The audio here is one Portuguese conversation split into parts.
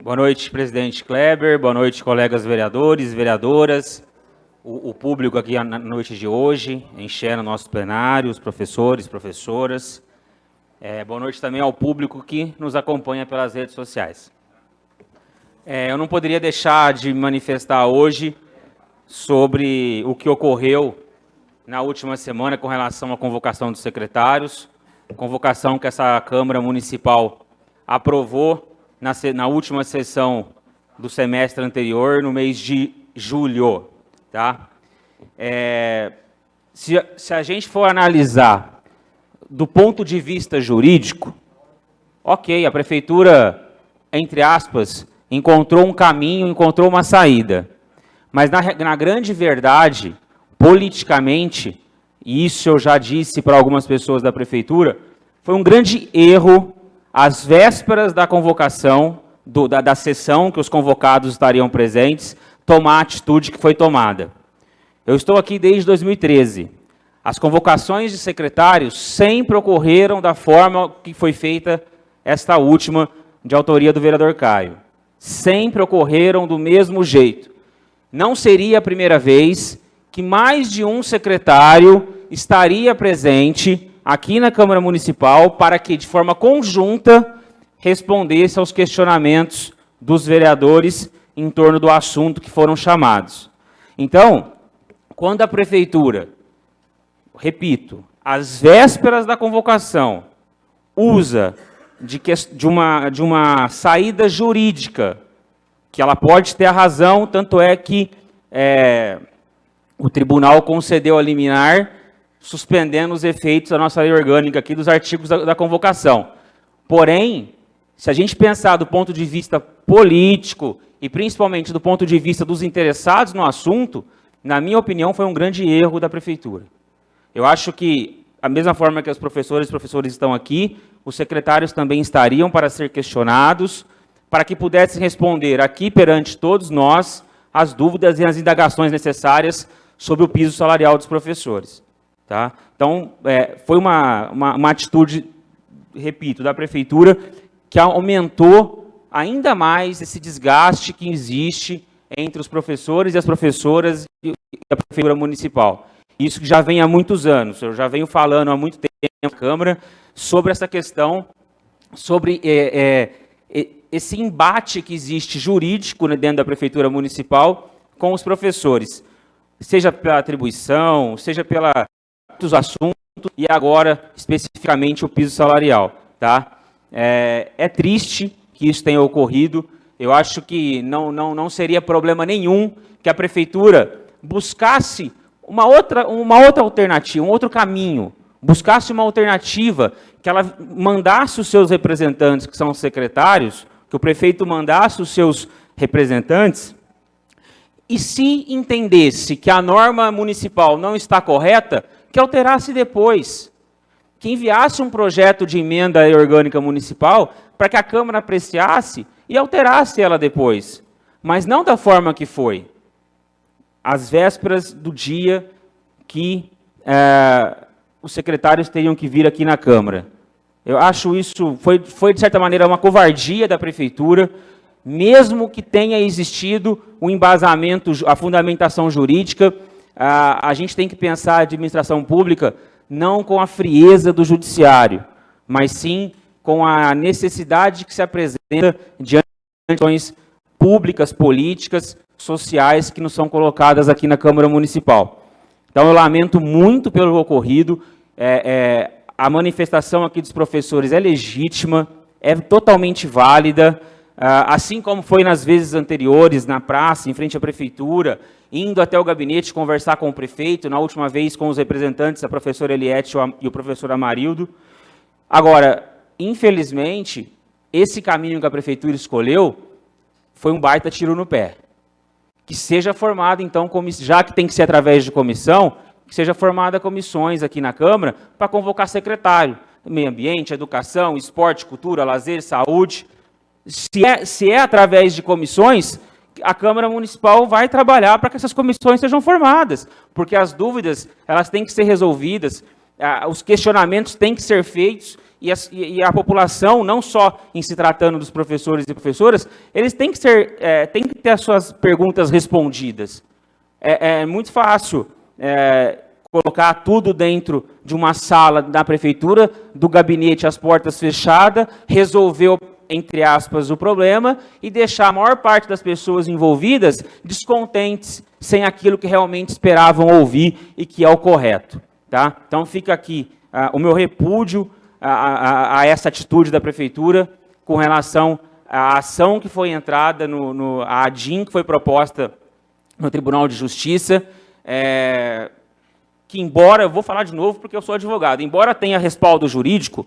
Boa noite, presidente Kleber. Boa noite, colegas vereadores, vereadoras, o público aqui na noite de hoje, enchendo o nosso plenário, os professores, professoras. Boa noite também ao público que nos acompanha pelas redes sociais. Eu não poderia deixar de manifestar hoje sobre o que ocorreu na última semana com relação à convocação dos secretários, convocação que essa Câmara Municipal aprovou na última sessão do semestre anterior, no mês de julho. Tá? Se a gente for analisar do ponto de vista jurídico, ok, a Prefeitura, entre aspas, encontrou um caminho, encontrou uma saída. Mas, na grande verdade, politicamente, e isso eu já disse para algumas pessoas da Prefeitura, foi um grande erro, às vésperas da convocação, da sessão que os convocados estariam presentes, tomar a atitude que foi tomada. Eu estou aqui desde 2013. As convocações de secretários sempre ocorreram da forma que foi feita esta última, de autoria do vereador Caio. Sempre ocorreram do mesmo jeito. Não seria a primeira vez que mais de um secretário estaria presente aqui na Câmara Municipal para que, de forma conjunta, respondesse aos questionamentos dos vereadores em torno do assunto que foram chamados. Então, quando a Prefeitura, repito, às vésperas da convocação, usa de uma saída jurídica, que ela pode ter a razão, tanto é que o tribunal concedeu a liminar, suspendendo os efeitos da nossa lei orgânica aqui dos artigos da convocação. Porém, se a gente pensar do ponto de vista político e principalmente do ponto de vista dos interessados no assunto, na minha opinião, foi um grande erro da Prefeitura. Eu acho que, da mesma forma que os professores e professores estão aqui, os secretários também estariam para ser questionados, para que pudessem responder aqui perante todos nós as dúvidas e as indagações necessárias sobre o piso salarial dos professores. Tá? Então, foi uma atitude, repito, da Prefeitura que aumentou ainda mais esse desgaste que existe entre os professores e as professoras e a Prefeitura Municipal. Isso já vem há muitos anos, eu já venho falando há muito tempo na Câmara sobre essa questão, sobre esse embate que existe jurídico dentro da Prefeitura Municipal com os professores, seja pela atribuição, seja pelos assuntos e agora, especificamente, o piso salarial. Tá? É triste que isso tenha ocorrido. Eu acho que não seria problema nenhum que a Prefeitura buscasse uma outra alternativa, um outro caminho, buscasse uma alternativa, que ela mandasse os seus representantes, que são os secretários, que o prefeito mandasse os seus representantes, e se entendesse que a norma municipal não está correta, que alterasse depois, que enviasse um projeto de emenda orgânica municipal para que a Câmara apreciasse e alterasse ela depois, mas não da forma que foi, às vésperas do dia que os secretários teriam que vir aqui na Câmara. Eu acho isso, foi de certa maneira uma covardia da Prefeitura, mesmo que tenha existido o embasamento, a fundamentação jurídica. A gente tem que pensar a administração pública não com a frieza do judiciário, mas sim com a necessidade que se apresenta diante de questões públicas, políticas, sociais que nos são colocadas aqui na Câmara Municipal. Então, eu lamento muito pelo ocorrido. A manifestação aqui dos professores é legítima, é totalmente válida, assim como foi nas vezes anteriores, na praça, em frente à Prefeitura, indo até o gabinete conversar com o prefeito, na última vez com os representantes, a professora Eliette e o professor Amarildo. Agora, infelizmente, esse caminho que a Prefeitura escolheu foi um baita tiro no pé. Que seja formada, então, já que tem que ser através de comissão, que seja formada comissões aqui na Câmara para convocar secretário. Meio ambiente, educação, esporte, cultura, lazer, saúde. Se é através de comissões, a Câmara Municipal vai trabalhar para que essas comissões sejam formadas, porque as dúvidas elas têm que ser resolvidas, os questionamentos têm que ser feitos, e a população, não só em se tratando dos professores e professoras, eles têm que ter as suas perguntas respondidas. É muito fácil colocar tudo dentro de uma sala da prefeitura, do gabinete, as portas fechadas, resolver, entre aspas, o problema e deixar a maior parte das pessoas envolvidas descontentes, sem aquilo que realmente esperavam ouvir e que é o correto. Tá? Então fica aqui o meu repúdio a essa atitude da prefeitura com relação à ação que foi entrada, a ADIM que foi proposta no Tribunal de Justiça, que embora, eu vou falar de novo porque eu sou advogado, embora tenha respaldo jurídico,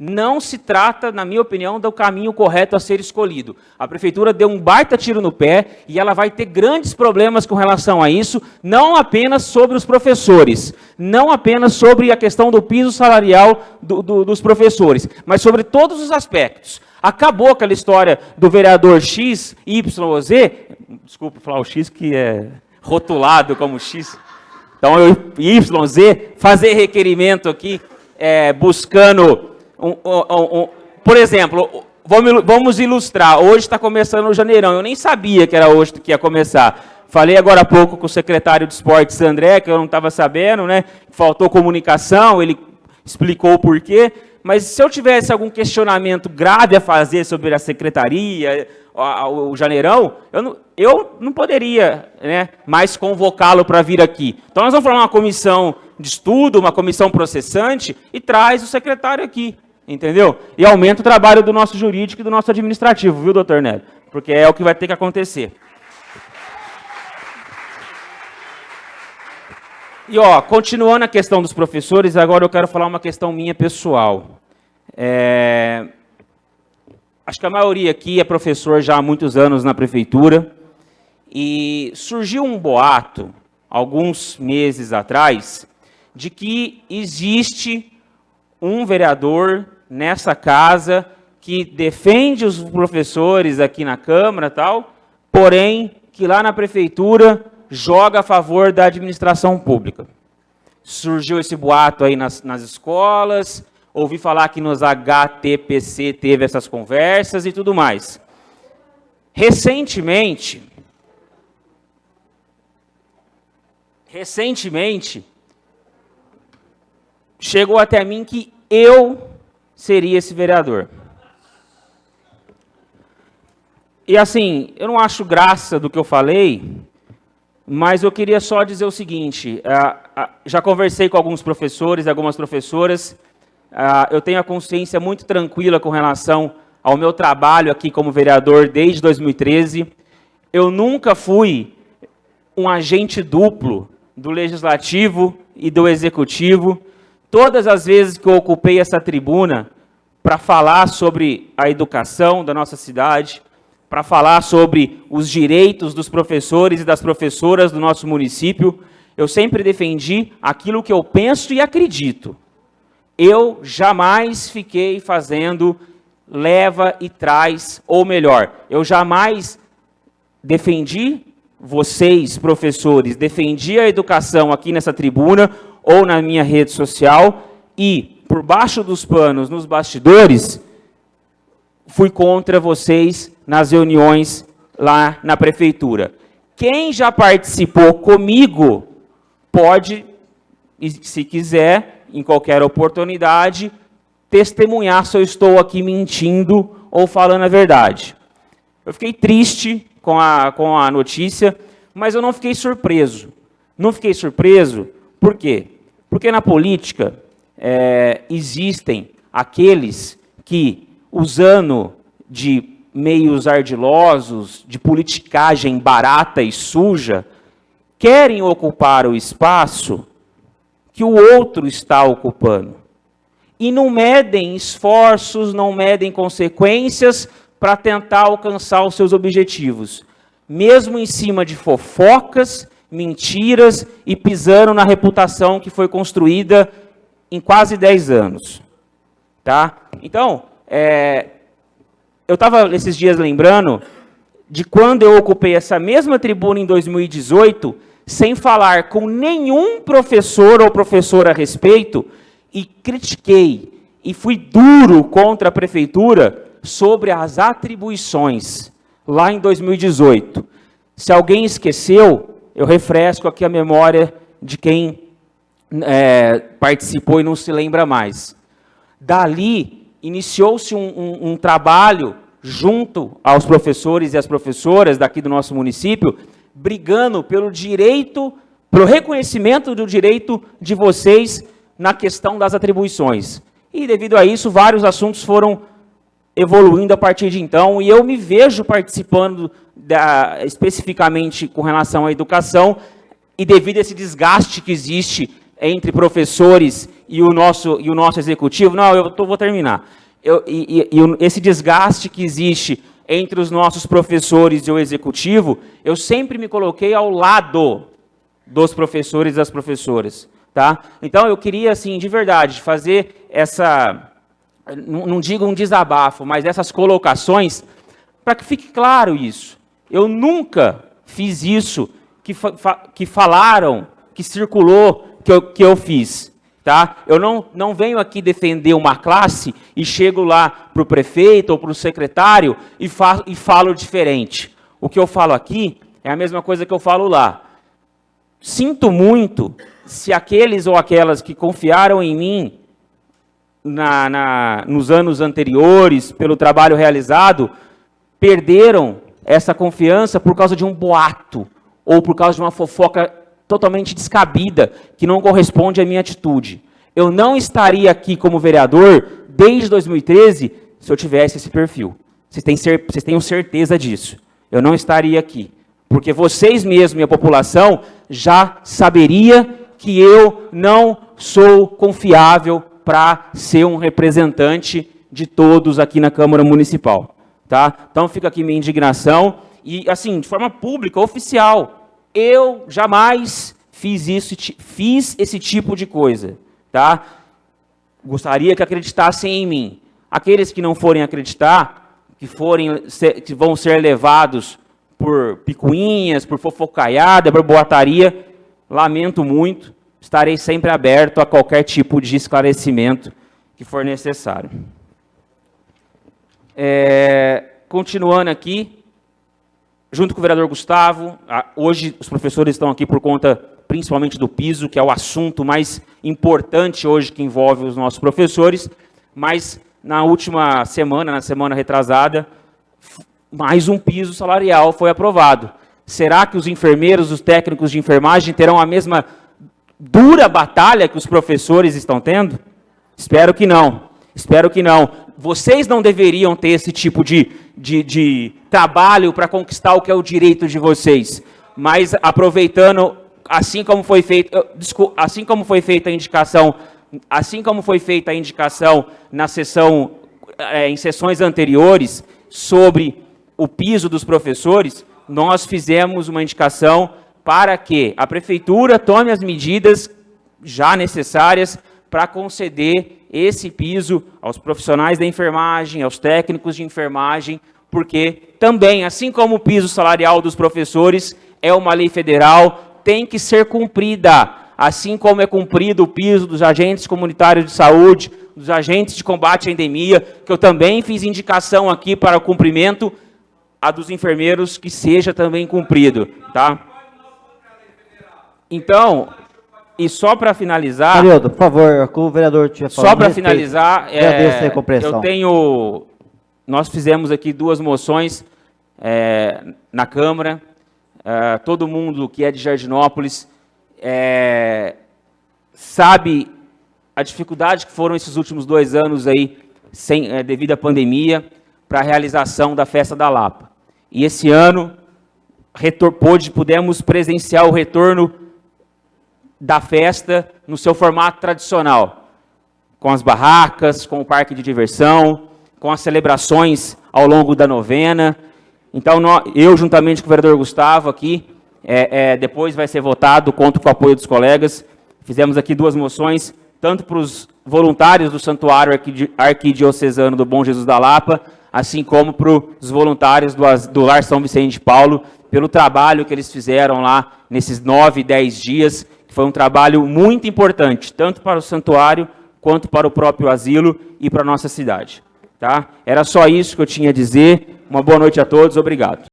não se trata, na minha opinião, do caminho correto a ser escolhido. A prefeitura deu um baita tiro no pé e ela vai ter grandes problemas com relação a isso, não apenas sobre os professores, não apenas sobre a questão do piso salarial dos professores, mas sobre todos os aspectos. Acabou aquela história do vereador X, Y ou Z, desculpa falar o X que é rotulado como X, então Y, Z, fazer requerimento aqui, buscando... por exemplo, vamos ilustrar, hoje está começando o Janeirão, eu nem sabia que era hoje que ia começar. Falei agora há pouco com o secretário de Esportes, André, que eu não estava sabendo, né? Faltou comunicação, ele explicou o porquê, mas se eu tivesse algum questionamento grave a fazer sobre a secretaria, o Janeirão, eu não poderia, né, mais convocá-lo para vir aqui. Então nós vamos formar uma comissão de estudo, uma comissão processante, e traz o secretário aqui. Entendeu? E aumenta o trabalho do nosso jurídico e do nosso administrativo, viu, doutor Nélio? Porque é o que vai ter que acontecer. E, continuando a questão dos professores, agora eu quero falar uma questão minha pessoal. Acho que a maioria aqui é professor já há muitos anos na prefeitura, e surgiu um boato, alguns meses atrás, de que existe um vereador nessa casa que defende os professores aqui na Câmara e tal, porém, que lá na prefeitura joga a favor da administração pública. Surgiu esse boato aí nas escolas, ouvi falar que nos HTPC teve essas conversas e tudo mais. Recentemente, chegou até mim que eu seria esse vereador. E assim, eu não acho graça do que eu falei, mas eu queria só dizer o seguinte, já conversei com alguns professores, algumas professoras, eu tenho a consciência muito tranquila com relação ao meu trabalho aqui como vereador desde 2013, eu nunca fui um agente duplo do Legislativo e do Executivo. Todas as vezes que eu ocupei essa tribuna para falar sobre a educação da nossa cidade, para falar sobre os direitos dos professores e das professoras do nosso município, eu sempre defendi aquilo que eu penso e acredito. Eu jamais fiquei fazendo leva e traz, ou melhor, eu jamais defendi vocês, professores, defendi a educação aqui nessa tribuna ou na minha rede social e, por baixo dos panos, nos bastidores, fui contra vocês nas reuniões lá na prefeitura. Quem já participou comigo pode, se quiser, em qualquer oportunidade, testemunhar se eu estou aqui mentindo ou falando a verdade. Eu fiquei triste com a notícia, mas eu não fiquei surpreso. Não fiquei surpreso, por quê? Porque na política existem aqueles que, usando de meios ardilosos, de politicagem barata e suja, querem ocupar o espaço que o outro está ocupando. E não medem esforços, não medem consequências para tentar alcançar os seus objetivos. Mesmo em cima de fofocas, mentiras e pisando na reputação que foi construída em quase 10 anos. Tá? Então, eu estava esses dias lembrando de quando eu ocupei essa mesma tribuna em 2018, sem falar com nenhum professor ou professora a respeito, e critiquei, e fui duro contra a prefeitura sobre as atribuições, lá em 2018. Se alguém esqueceu, eu refresco aqui a memória de quem participou e não se lembra mais. Dali, iniciou-se um trabalho junto aos professores e às professoras daqui do nosso município, brigando pelo direito, pelo reconhecimento do direito de vocês na questão das atribuições. E, devido a isso, vários assuntos foram evoluindo a partir de então, e eu me vejo participando especificamente com relação à educação, e devido a esse desgaste que existe entre professores e o nosso executivo, vou terminar. Esse desgaste que existe entre os nossos professores e o executivo, eu sempre me coloquei ao lado dos professores e das professoras. Tá? Então, eu queria, assim, de verdade, fazer não digo um desabafo, mas essas colocações, para que fique claro isso. Eu nunca fiz isso que falaram, que circulou, que eu fiz. Tá? Eu não venho aqui defender uma classe e chego lá para o prefeito ou para o secretário e falo diferente. O que eu falo aqui é a mesma coisa que eu falo lá. Sinto muito se aqueles ou aquelas que confiaram em mim nos anos anteriores, pelo trabalho realizado, perderam essa confiança por causa de um boato ou por causa de uma fofoca totalmente descabida, que não corresponde à minha atitude. Eu não estaria aqui como vereador desde 2013 se eu tivesse esse perfil. Vocês tenham certeza disso. Eu não estaria aqui. Porque vocês mesmos e a população já saberia que eu não sou confiável para ser um representante de todos aqui na Câmara Municipal. Tá? Então fica aqui minha indignação e, assim, de forma pública, oficial, eu jamais fiz esse tipo de coisa. Tá? Gostaria que acreditassem em mim. Aqueles que não forem acreditar, que vão ser levados por picuinhas, por fofocaiada, por boataria, lamento muito, estarei sempre aberto a qualquer tipo de esclarecimento que for necessário. Continuando aqui, junto com o vereador Gustavo, hoje os professores estão aqui por conta principalmente do piso, que é o assunto mais importante hoje que envolve os nossos professores, mas na última semana, na semana retrasada, mais um piso salarial foi aprovado. Será que os enfermeiros, os técnicos de enfermagem terão a mesma dura batalha que os professores estão tendo? Espero que não. Espero que não. Vocês não deveriam ter esse tipo de trabalho para conquistar o que é o direito de vocês. Mas aproveitando, assim como foi feita a indicação na sessão, em sessões anteriores sobre o piso dos professores, nós fizemos uma indicação para que a prefeitura tome as medidas já necessárias para conceder esse piso aos profissionais da enfermagem, aos técnicos de enfermagem, porque também, assim como o piso salarial dos professores é uma lei federal, tem que ser cumprida, assim como é cumprido o piso dos agentes comunitários de saúde, dos agentes de combate à endemia, que eu também fiz indicação aqui para o cumprimento, a dos enfermeiros que seja também cumprido, tá? Então, e só para finalizar... Haroldo, por favor, o vereador tinha falado. Só para finalizar, nós fizemos aqui 2 moções na Câmara, todo mundo que é de Jardinópolis sabe a dificuldade que foram esses últimos 2 anos aí, devido à pandemia, para a realização da Festa da Lapa. E esse ano, pudemos presenciar o retorno da festa no seu formato tradicional, com as barracas, com o parque de diversão, com as celebrações ao longo da novena. Então, eu, juntamente com o vereador Gustavo aqui, depois vai ser votado, conto com o apoio dos colegas, fizemos aqui 2 moções, tanto para os voluntários do Santuário Arquidiocesano do Bom Jesus da Lapa, assim como para os voluntários do Lar São Vicente de Paulo, pelo trabalho que eles fizeram lá nesses 9, 10 dias, que foi um trabalho muito importante, tanto para o santuário quanto para o próprio asilo e para a nossa cidade. Tá? Era só isso que eu tinha a dizer. Uma boa noite a todos, obrigado.